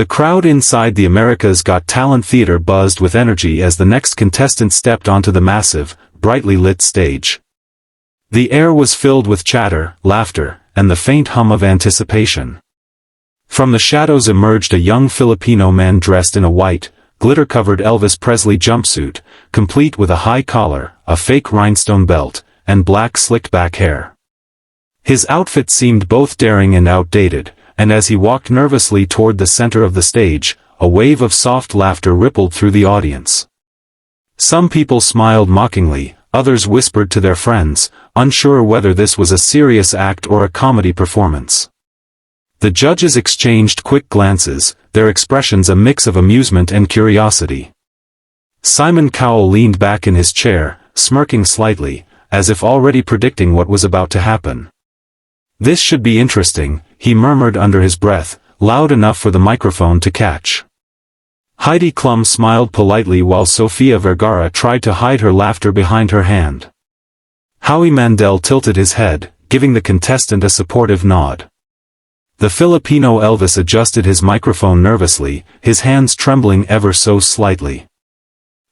The crowd inside the America's Got Talent theater buzzed with energy as the next contestant stepped onto the massive, brightly lit stage. The air was filled with chatter, laughter, and the faint hum of anticipation. From the shadows emerged a young Filipino man dressed in a white, glitter-covered Elvis Presley jumpsuit, complete with a high collar, a fake rhinestone belt, and black slicked-back hair. His outfit seemed both daring and outdated, and as he walked nervously toward the center of the stage, a wave of soft laughter rippled through the audience. Some people smiled mockingly, others whispered to their friends, unsure whether this was a serious act or a comedy performance. The judges exchanged quick glances, their expressions a mix of amusement and curiosity. Simon Cowell leaned back in his chair, smirking slightly, as if already predicting what was about to happen. "This should be interesting," he murmured under his breath, loud enough for the microphone to catch. Heidi Klum smiled politely while Sofia Vergara tried to hide her laughter behind her hand. Howie Mandel tilted his head, giving the contestant a supportive nod. The Filipino Elvis adjusted his microphone nervously, his hands trembling ever so slightly.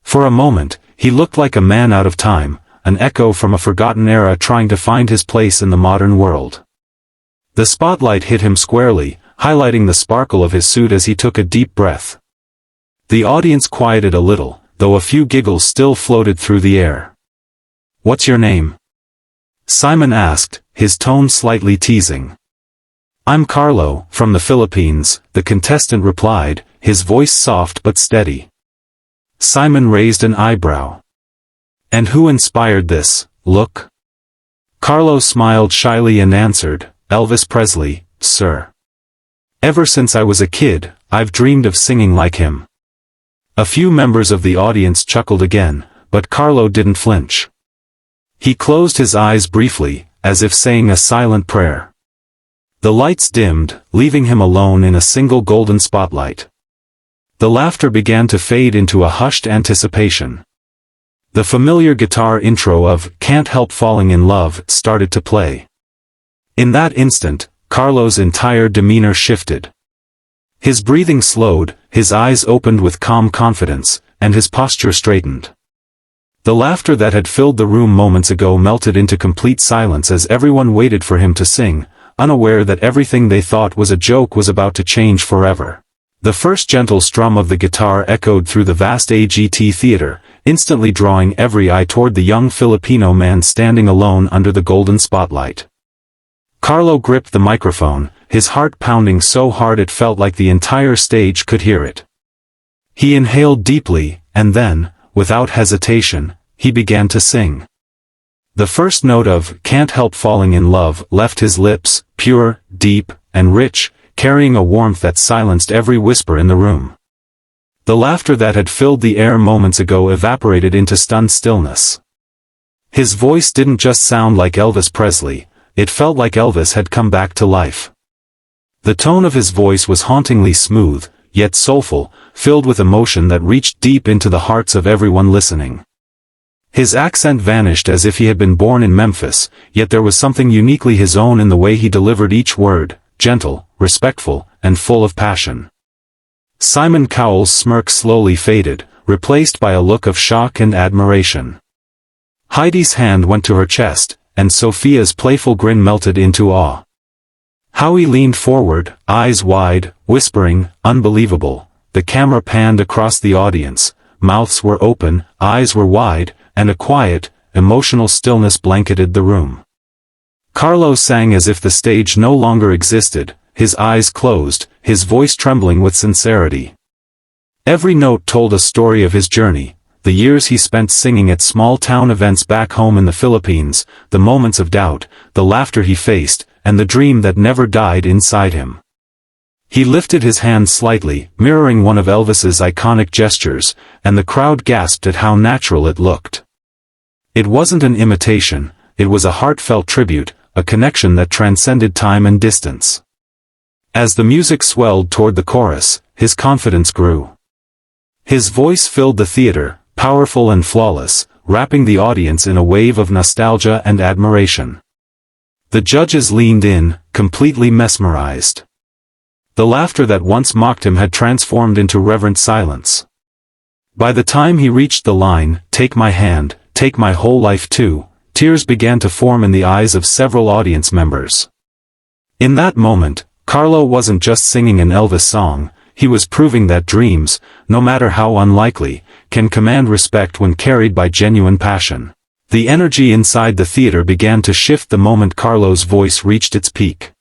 For a moment, he looked like a man out of time, an echo from a forgotten era trying to find his place in the modern world. The spotlight hit him squarely, highlighting the sparkle of his suit as he took a deep breath. The audience quieted a little, though a few giggles still floated through the air. "What's your name?" Simon asked, his tone slightly teasing. "I'm Carlo, from the Philippines," the contestant replied, his voice soft but steady. Simon raised an eyebrow. "And who inspired this look?" Carlo smiled shyly and answered, "Elvis Presley, sir. Ever since I was a kid, I've dreamed of singing like him." A few members of the audience chuckled again, but Carlo didn't flinch. He closed his eyes briefly, as if saying a silent prayer. The lights dimmed, leaving him alone in a single golden spotlight. The laughter began to fade into a hushed anticipation. The familiar guitar intro of "Can't Help Falling in Love" started to play. In that instant, Carlo's entire demeanor shifted. His breathing slowed, his eyes opened with calm confidence, and his posture straightened. The laughter that had filled the room moments ago melted into complete silence as everyone waited for him to sing, unaware that everything they thought was a joke was about to change forever. The first gentle strum of the guitar echoed through the vast AGT theater, instantly drawing every eye toward the young Filipino man standing alone under the golden spotlight. Carlo gripped the microphone, his heart pounding so hard it felt like the entire stage could hear it. He inhaled deeply, and then, without hesitation, he began to sing. The first note of "Can't Help Falling in Love" left his lips, pure, deep, and rich, carrying a warmth that silenced every whisper in the room. The laughter that had filled the air moments ago evaporated into stunned stillness. His voice didn't just sound like Elvis Presley, it felt like Elvis had come back to life. The tone of his voice was hauntingly smooth, yet soulful, filled with emotion that reached deep into the hearts of everyone listening. His accent vanished as if he had been born in Memphis, yet there was something uniquely his own in the way he delivered each word, gentle, respectful, and full of passion. Simon Cowell's smirk slowly faded, replaced by a look of shock and admiration. Heidi's hand went to her chest, and Sophia's playful grin melted into awe. Howie leaned forward, eyes wide, whispering, "Unbelievable." The camera panned across the audience, mouths were open, eyes were wide, and a quiet, emotional stillness blanketed the room. Carlo sang as if the stage no longer existed, his eyes closed, his voice trembling with sincerity. Every note told a story of his journey, the years he spent singing at small-town events back home in the Philippines, the moments of doubt, the laughter he faced, and the dream that never died inside him. He lifted his hand slightly, mirroring one of Elvis's iconic gestures, and the crowd gasped at how natural it looked. It wasn't an imitation, it was a heartfelt tribute, a connection that transcended time and distance. As the music swelled toward the chorus, his confidence grew. His voice filled the theater, powerful and flawless, wrapping the audience in a wave of nostalgia and admiration. The judges leaned in, completely mesmerized. The laughter that once mocked him had transformed into reverent silence. By the time he reached the line, "Take my hand, take my whole life too," tears began to form in the eyes of several audience members. In that moment, Carlo wasn't just singing an Elvis song, he was proving that dreams, no matter how unlikely, can command respect when carried by genuine passion. The energy inside the theater began to shift the moment Carlo's voice reached its peak.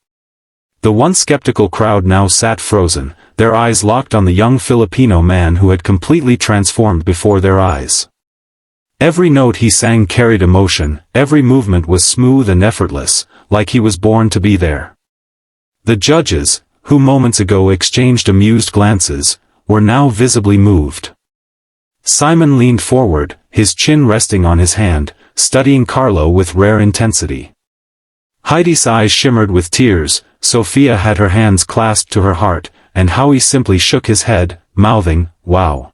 The once skeptical crowd now sat frozen, their eyes locked on the young Filipino man who had completely transformed before their eyes. Every note he sang carried emotion, every movement was smooth and effortless, like he was born to be there. The judges, who moments ago exchanged amused glances, were now visibly moved. Simon leaned forward, his chin resting on his hand, studying Carlo with rare intensity. Heidi's eyes shimmered with tears, Sophia had her hands clasped to her heart, and Howie simply shook his head, mouthing, "Wow."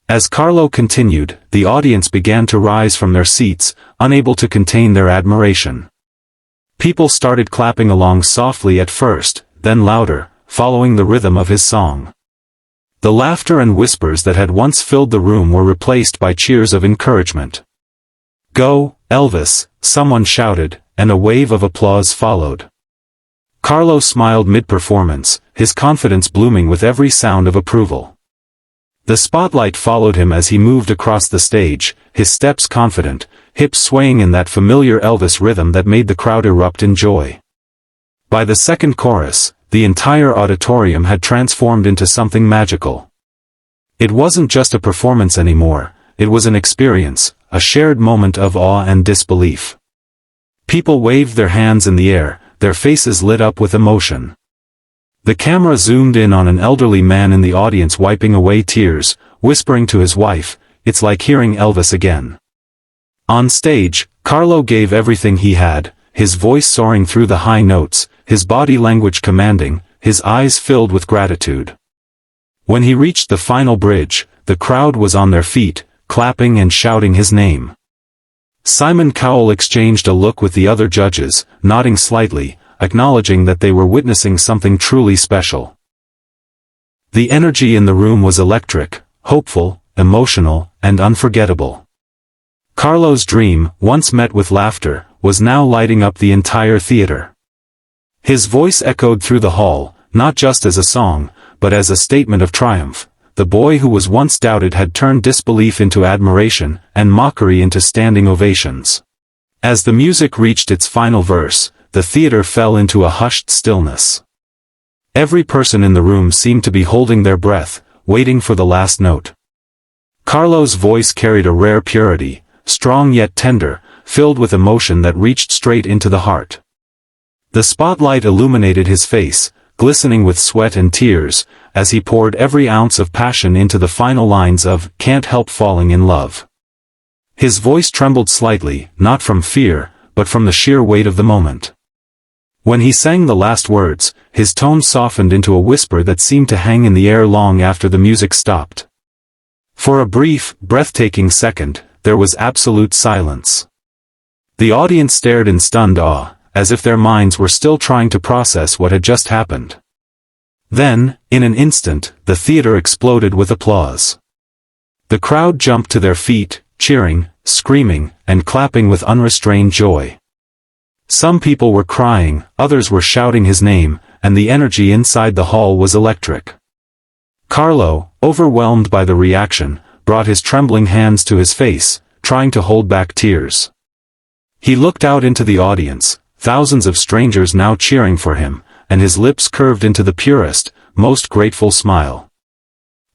As Carlo continued, the audience began to rise from their seats, unable to contain their admiration. People started clapping along softly at first, then louder, following the rhythm of his song. The laughter and whispers that had once filled the room were replaced by cheers of encouragement. "Go, Elvis," someone shouted, and a wave of applause followed. Carlo smiled mid-performance, his confidence blooming with every sound of approval. The spotlight followed him as he moved across the stage, his steps confident, hips swaying in that familiar Elvis rhythm that made the crowd erupt in joy. By the second chorus, the entire auditorium had transformed into something magical. It wasn't just a performance anymore, it was an experience, a shared moment of awe and disbelief. People waved their hands in the air, their faces lit up with emotion. The camera zoomed in on an elderly man in the audience wiping away tears, whispering to his wife, "It's like hearing Elvis again." On stage, Carlo gave everything he had, his voice soaring through the high notes, his body language commanding, his eyes filled with gratitude. When he reached the final bridge, the crowd was on their feet, clapping and shouting his name. Simon Cowell exchanged a look with the other judges, nodding slightly, acknowledging that they were witnessing something truly special. The energy in the room was electric, hopeful, emotional, and unforgettable. Carlo's dream, once met with laughter, was now lighting up the entire theater. His voice echoed through the hall, not just as a song, but as a statement of triumph. The boy who was once doubted had turned disbelief into admiration, and mockery into standing ovations. As the music reached its final verse, the theater fell into a hushed stillness. Every person in the room seemed to be holding their breath, waiting for the last note. Carlo's voice carried a rare purity, strong yet tender, filled with emotion that reached straight into the heart. The spotlight illuminated his face, glistening with sweat and tears, as he poured every ounce of passion into the final lines of "Can't Help Falling in Love." His voice trembled slightly, not from fear, but from the sheer weight of the moment. When he sang the last words, his tone softened into a whisper that seemed to hang in the air long after the music stopped. For a brief, breathtaking second, there was absolute silence. The audience stared in stunned awe, as if their minds were still trying to process what had just happened. Then, in an instant, the theater exploded with applause. The crowd jumped to their feet, cheering, screaming, and clapping with unrestrained joy. Some people were crying, others were shouting his name, and the energy inside the hall was electric. Carlo, overwhelmed by the reaction, brought his trembling hands to his face, trying to hold back tears. He looked out into the audience, thousands of strangers now cheering for him, and his lips curved into the purest, most grateful smile.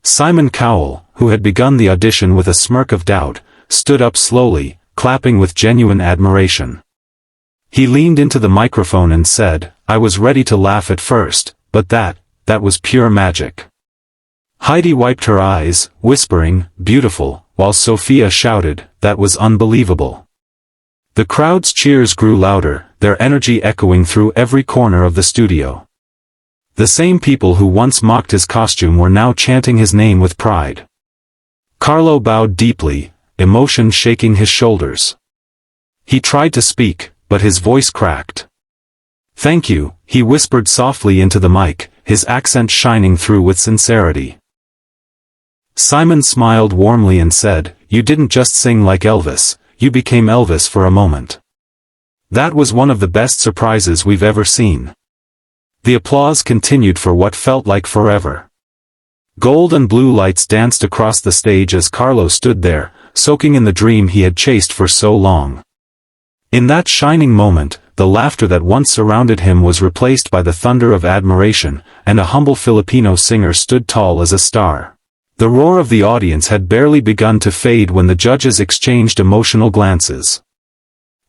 Simon Cowell, who had begun the audition with a smirk of doubt, stood up slowly, clapping with genuine admiration. He leaned into the microphone and said, "I was ready to laugh at first, but that was pure magic." Heidi wiped her eyes, whispering, "Beautiful," while Sophia shouted, "That was unbelievable." The crowd's cheers grew louder, their energy echoing through every corner of the studio. The same people who once mocked his costume were now chanting his name with pride. Carlo bowed deeply, emotion shaking his shoulders. He tried to speak, but his voice cracked. "Thank you," he whispered softly into the mic, his accent shining through with sincerity. Simon smiled warmly and said, "You didn't just sing like Elvis, you became Elvis for a moment. That was one of the best surprises we've ever seen." The applause continued for what felt like forever. Gold and blue lights danced across the stage as Carlo stood there, soaking in the dream he had chased for so long. In that shining moment, the laughter that once surrounded him was replaced by the thunder of admiration, and a humble Filipino singer stood tall as a star. The roar of the audience had barely begun to fade when the judges exchanged emotional glances.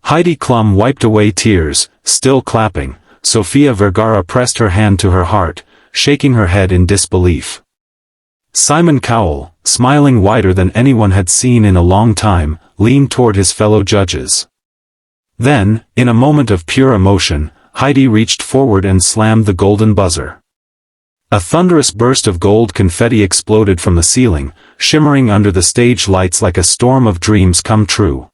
Heidi Klum wiped away tears, still clapping. Sofia Vergara pressed her hand to her heart, shaking her head in disbelief. Simon Cowell, smiling wider than anyone had seen in a long time, leaned toward his fellow judges. Then, in a moment of pure emotion, Heidi reached forward and slammed the golden buzzer. A thunderous burst of gold confetti exploded from the ceiling, shimmering under the stage lights like a storm of dreams come true.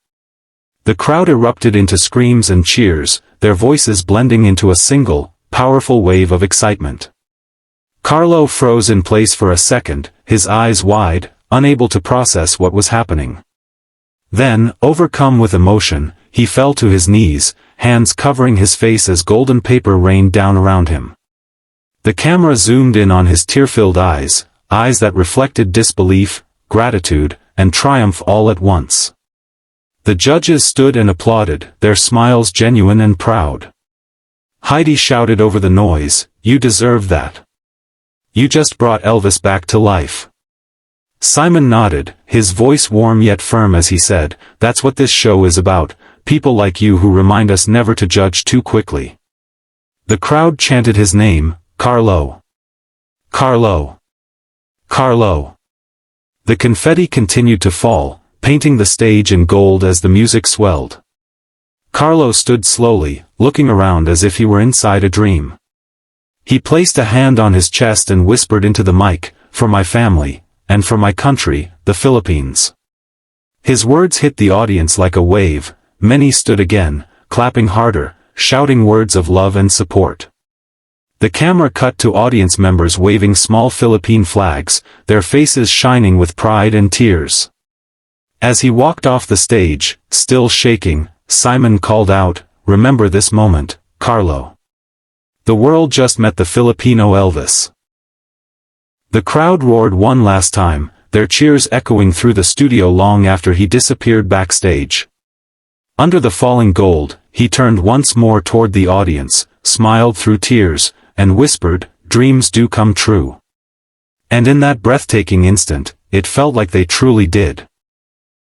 The crowd erupted into screams and cheers, their voices blending into a single, powerful wave of excitement. Carlo froze in place for a second, his eyes wide, unable to process what was happening. Then, overcome with emotion, he fell to his knees, hands covering his face as golden paper rained down around him. The camera zoomed in on his tear-filled eyes, eyes that reflected disbelief, gratitude, and triumph all at once. The judges stood and applauded, their smiles genuine and proud. Heidi shouted over the noise, "You deserve that. You just brought Elvis back to life." Simon nodded, his voice warm yet firm as he said, "That's what this show is about, people like you who remind us never to judge too quickly." The crowd chanted his name, "Carlo! Carlo! Carlo!" The confetti continued to fall, painting the stage in gold as the music swelled. Carlo stood slowly, looking around as if he were inside a dream. He placed a hand on his chest and whispered into the mic, "For my family, and for my country, the Philippines." His words hit the audience like a wave, many stood again, clapping harder, shouting words of love and support. The camera cut to audience members waving small Philippine flags, their faces shining with pride and tears. As he walked off the stage, still shaking, Simon called out, "Remember this moment, Carlo. The world just met the Filipino Elvis." The crowd roared one last time, their cheers echoing through the studio long after he disappeared backstage. Under the falling gold, he turned once more toward the audience, smiled through tears, and whispered, "Dreams do come true." And in that breathtaking instant, it felt like they truly did.